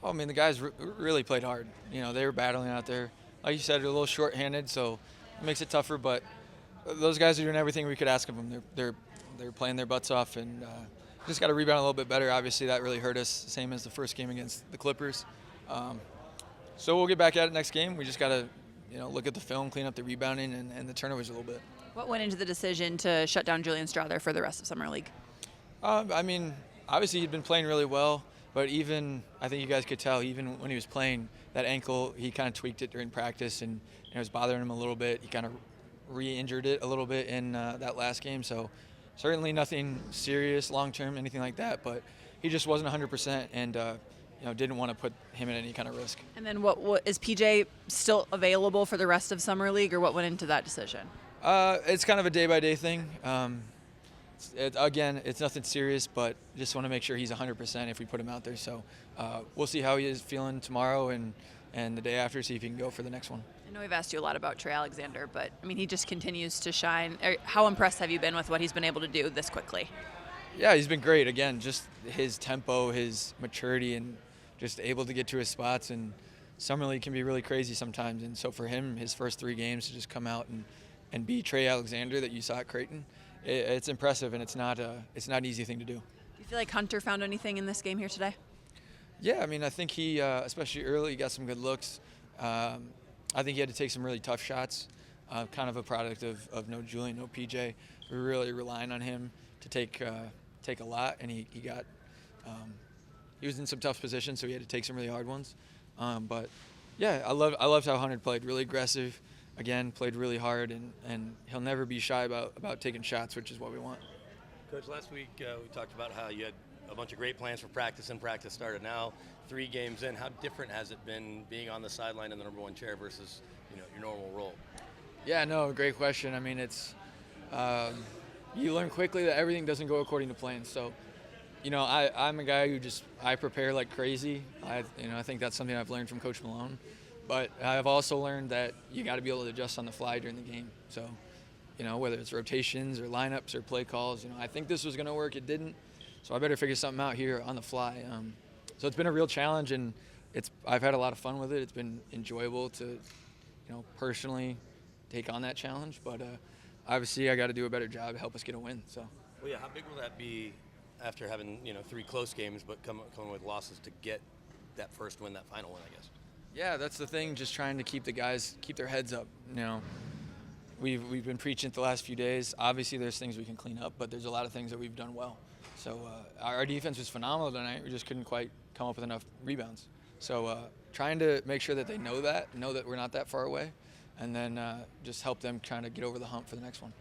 Oh, I mean, the guys really played hard. You know, they were battling out there. Like you said, they're a little short-handed, so it makes it tougher. But those guys are doing everything we could ask of them. They're playing their butts off, and just got to rebound a little bit better. Obviously, that really hurt us, same as the first game against the Clippers. Um, so we'll get back at it next game. We just got to, look at the film, clean up the rebounding and the turnovers a little bit. What went into the decision to shut down Julian Strawther for the rest of Summer League? I mean, obviously he'd been playing really well, but I think you guys could tell, even when he was playing, that ankle, he kind of tweaked it during practice, and it was bothering him a little bit. He kind of re-injured it a little bit in that last game, so certainly nothing serious long-term, anything like that, but he just wasn't 100% and didn't want to put him at any kind of risk. And then what is PJ still available for the rest of Summer League, or what went into that decision? It's kind of a day-by-day thing. Again, it's nothing serious, but just want to make sure he's 100% if we put him out there. So we'll see how he is feeling tomorrow and the day after, see if he can go for the next one. I know we've asked you a lot about Trey Alexander, but, I mean, he just continues to shine. How impressed have you been with what he's been able to do this quickly? Yeah, he's been great. Again, just his tempo, his maturity, and just able to get to his spots. And Summer League can be really crazy sometimes. And so for him, his first 3 games to just come out and be Trey Alexander that you saw at Creighton, it's impressive, and it's not an easy thing to do. Do you feel like Hunter found anything in this game here today? Yeah, I mean, I think he, especially early, got some good looks. I think he had to take some really tough shots, kind of a product of no Julian, no PJ. We were really relying on him to take a lot, and he was in some tough positions, so he had to take some really hard ones. But yeah, I loved how Hunter played, really aggressive. Again, played really hard, and he'll never be shy about taking shots, which is what we want. Coach, last week we talked about how you had a bunch of great plans for practice, and practice started now 3 games in. How different has it been being on the sideline in the number 1 chair versus your normal role? Yeah, no, great question. I mean, it's you learn quickly that everything doesn't go according to plan. So, I'm a guy who I prepare like crazy. I think that's something I've learned from Coach Malone. But I've also learned that you got to be able to adjust on the fly during the game. So, whether it's rotations or lineups or play calls, I think this was going to work. It didn't. So I better figure something out here on the fly. So it's been a real challenge, and I've had a lot of fun with it. It's been enjoyable to, personally take on that challenge. But obviously I got to do a better job to help us get a win. So. Well, yeah. How big will that be after having 3 close games, but coming with losses to get that first win, that final win, I guess? Yeah, that's the thing. Just trying to keep the guys keep their heads up. We've been preaching it the last few days. Obviously, there's things we can clean up, but there's a lot of things that we've done well. So our defense was phenomenal tonight. We just couldn't quite come up with enough rebounds. So trying to make sure that they know that we're not that far away, and then just help them kind of get over the hump for the next one.